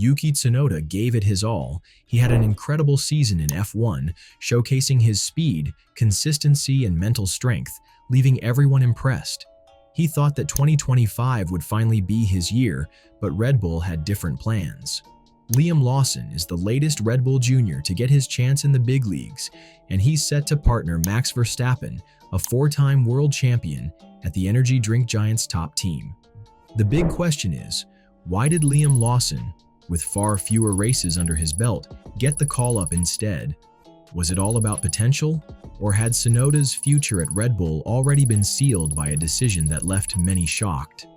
Yuki Tsunoda gave it his all. He had an incredible season in F1, showcasing his speed, consistency, and mental strength, leaving everyone impressed. He thought that 2025 would finally be his year, but Red Bull had different plans. Liam Lawson is the latest Red Bull Jr. to get his chance in the big leagues, and he's set to partner Max Verstappen, a four-time world champion, at the energy drink giant's top team. The big question is, why did Liam Lawson, with far fewer races under his belt, get the call-up instead? Was it all about potential, or had Tsunoda's future at Red Bull already been sealed by a decision that left many shocked?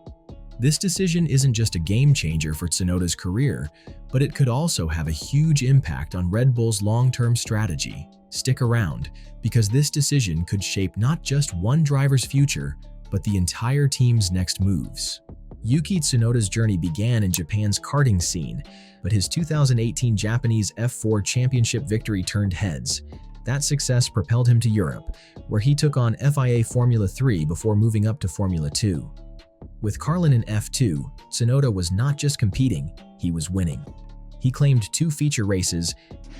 This decision isn't just a game-changer for Tsunoda's career, but it could also have a huge impact on Red Bull's long-term strategy. Stick around, because this decision could shape not just one driver's future, but the entire team's next moves. Yuki Tsunoda's journey began in Japan's karting scene, but his 2018 Japanese F4 championship victory turned heads. That success propelled him to Europe, where he took on FIA Formula 3 before moving up to Formula 2. With Carlin in F2, Tsunoda was not just competing, he was winning. He claimed 2 feature races.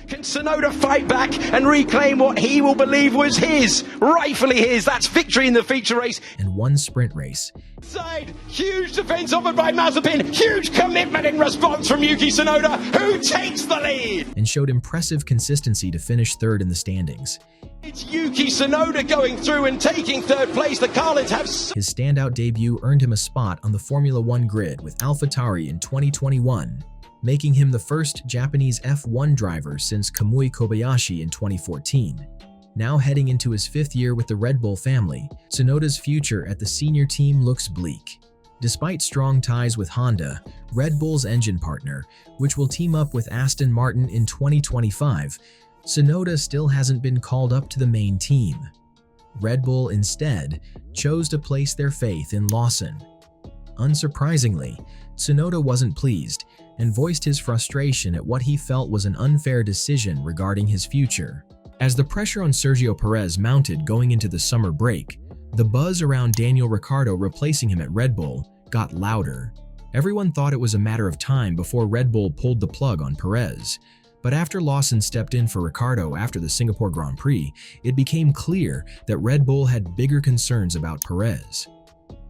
Can Tsunoda fight back and reclaim what he will believe was his, rightfully his? That's victory in the feature race. And 1 sprint race. Side, huge defense offered by Mazepin, huge commitment in response from Yuki Tsunoda, who takes the lead. And showed impressive consistency to finish 3rd in the standings. It's Yuki Tsunoda going through and taking 3rd place. The Carlins have... His standout debut earned him a spot on the Formula 1 grid with AlphaTauri in 2021. Making him the first Japanese F1 driver since Kamui Kobayashi in 2014. Now heading into his 5th year with the Red Bull family, Tsunoda's future at the senior team looks bleak. Despite strong ties with Honda, Red Bull's engine partner, which will team up with Aston Martin in 2025, Tsunoda still hasn't been called up to the main team. Red Bull instead chose to place their faith in Lawson. Unsurprisingly, Tsunoda wasn't pleased and voiced his frustration at what he felt was an unfair decision regarding his future. As the pressure on Sergio Perez mounted going into the summer break, the buzz around Daniel Ricciardo replacing him at Red Bull got louder. Everyone thought it was a matter of time before Red Bull pulled the plug on Perez. But after Lawson stepped in for Ricciardo after the Singapore Grand Prix, it became clear that Red Bull had bigger concerns about Perez.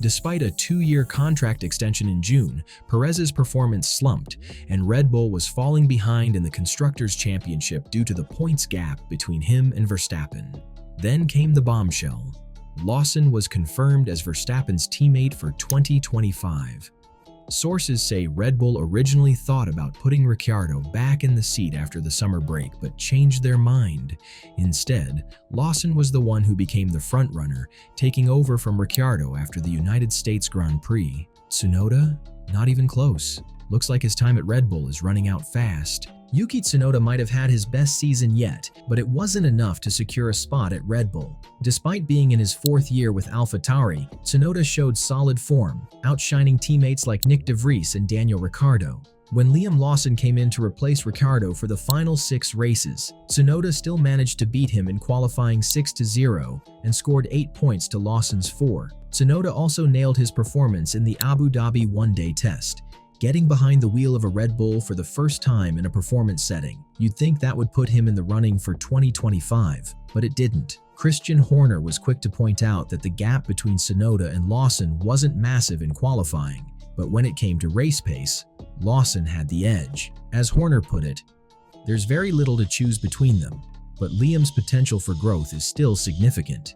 Despite a 2-year contract extension in June, Perez's performance slumped, and Red Bull was falling behind in the Constructors' Championship due to the points gap between him and Verstappen. Then came the bombshell. Lawson was confirmed as Verstappen's teammate for 2025. Sources say Red Bull originally thought about putting Ricciardo back in the seat after the summer break, but changed their mind. Instead, Lawson was the one who became the frontrunner, taking over from Ricciardo after the United States Grand Prix. Tsunoda? Not even close. Looks like his time at Red Bull is running out fast. Yuki Tsunoda might have had his best season yet, but it wasn't enough to secure a spot at Red Bull. Despite being in his 4th year with AlphaTauri, Tsunoda showed solid form, outshining teammates like Nick De Vries and Daniel Ricciardo. When Liam Lawson came in to replace Ricciardo for the final 6 races, Tsunoda still managed to beat him in qualifying 6-0 and scored 8 points to Lawson's 4. Tsunoda also nailed his performance in the Abu Dhabi one-day test, getting behind the wheel of a Red Bull for the first time in a performance setting. You'd think that would put him in the running for 2025, but it didn't. Christian Horner was quick to point out that the gap between Tsunoda and Lawson wasn't massive in qualifying, but when it came to race pace, Lawson had the edge. As Horner put it, "There's very little to choose between them, but Liam's potential for growth is still significant."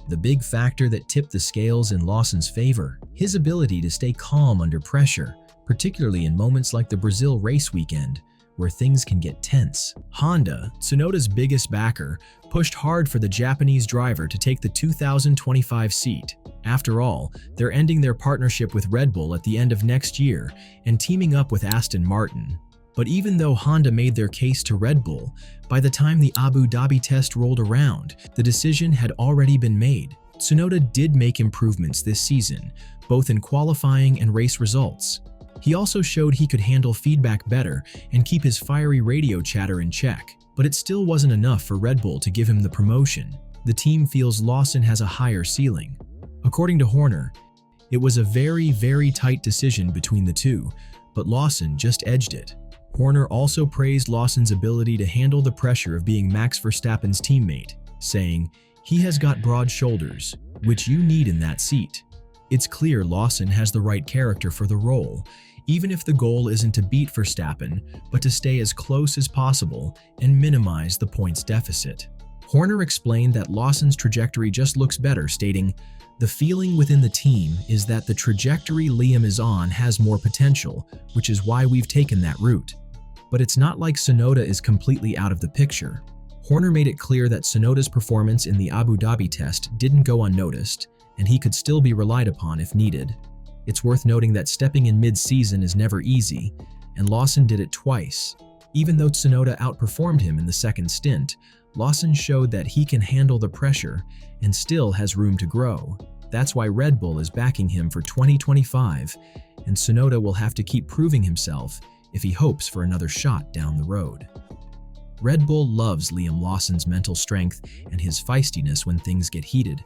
The big factor that tipped the scales in Lawson's favor, his ability to stay calm under pressure, particularly in moments like the Brazil race weekend, where things can get tense. Honda, Tsunoda's biggest backer, pushed hard for the Japanese driver to take the 2025 seat. After all, they're ending their partnership with Red Bull at the end of next year and teaming up with Aston Martin. But even though Honda made their case to Red Bull, by the time the Abu Dhabi test rolled around, the decision had already been made. Tsunoda did make improvements this season, both in qualifying and race results. He also showed he could handle feedback better and keep his fiery radio chatter in check, but it still wasn't enough for Red Bull to give him the promotion. The team feels Lawson has a higher ceiling. According to Horner, it was a very, very tight decision between the two, but Lawson just edged it. Horner also praised Lawson's ability to handle the pressure of being Max Verstappen's teammate, saying, "He has got broad shoulders, which you need in that seat." It's clear Lawson has the right character for the role, even if the goal isn't to beat Verstappen, but to stay as close as possible and minimize the points deficit. Horner explained that Lawson's trajectory just looks better, stating, "The feeling within the team is that the trajectory Liam is on has more potential, which is why we've taken that route. But it's not like Tsunoda is completely out of the picture." Horner made it clear that Tsunoda's performance in the Abu Dhabi test didn't go unnoticed, and he could still be relied upon if needed. It's worth noting that stepping in mid-season is never easy, and Lawson did it twice. Even though Tsunoda outperformed him in the second stint, Lawson showed that he can handle the pressure and still has room to grow. That's why Red Bull is backing him for 2025, and Tsunoda will have to keep proving himself if he hopes for another shot down the road. Red Bull loves Liam Lawson's mental strength and his feistiness when things get heated.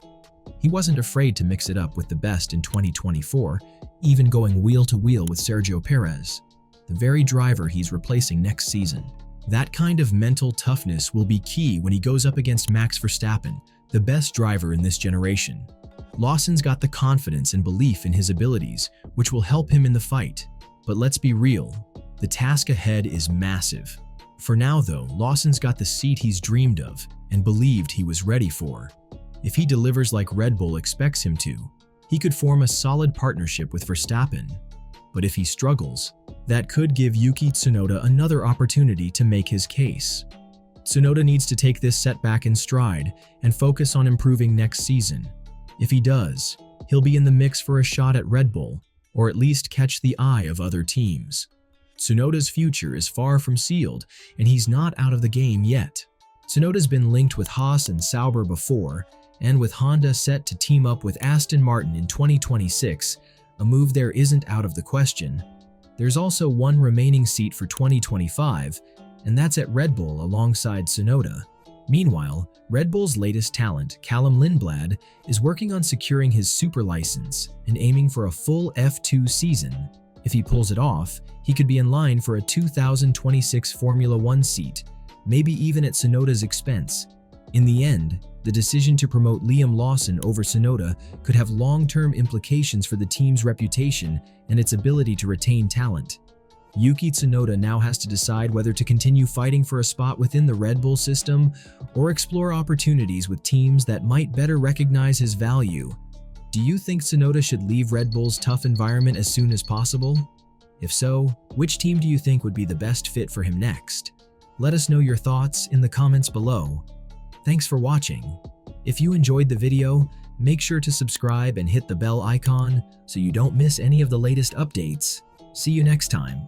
He wasn't afraid to mix it up with the best in 2024, even going wheel-to-wheel with Sergio Perez, the very driver he's replacing next season. That kind of mental toughness will be key when he goes up against Max Verstappen, the best driver in this generation. Lawson's got the confidence and belief in his abilities, which will help him in the fight. But let's be real, the task ahead is massive. For now though, Lawson's got the seat he's dreamed of and believed he was ready for. If he delivers like Red Bull expects him to, he could form a solid partnership with Verstappen. But if he struggles, that could give Yuki Tsunoda another opportunity to make his case. Tsunoda needs to take this setback in stride and focus on improving next season. If he does, he'll be in the mix for a shot at Red Bull, or at least catch the eye of other teams. Tsunoda's future is far from sealed, and he's not out of the game yet. Tsunoda's been linked with Haas and Sauber before, and with Honda set to team up with Aston Martin in 2026, a move there isn't out of the question. There's also one remaining seat for 2025, and that's at Red Bull alongside Tsunoda. Meanwhile, Red Bull's latest talent, Callum Lindblad, is working on securing his super license and aiming for a full F2 season. If he pulls it off, he could be in line for a 2026 Formula One seat, maybe even at Tsunoda's expense. In the end, the decision to promote Liam Lawson over Tsunoda could have long-term implications for the team's reputation and its ability to retain talent. Yuki Tsunoda now has to decide whether to continue fighting for a spot within the Red Bull system or explore opportunities with teams that might better recognize his value. Do you think Tsunoda should leave Red Bull's tough environment as soon as possible? If so, which team do you think would be the best fit for him next? Let us know your thoughts in the comments below. Thanks for watching. If you enjoyed the video, make sure to subscribe and hit the bell icon so you don't miss any of the latest updates. See you next time.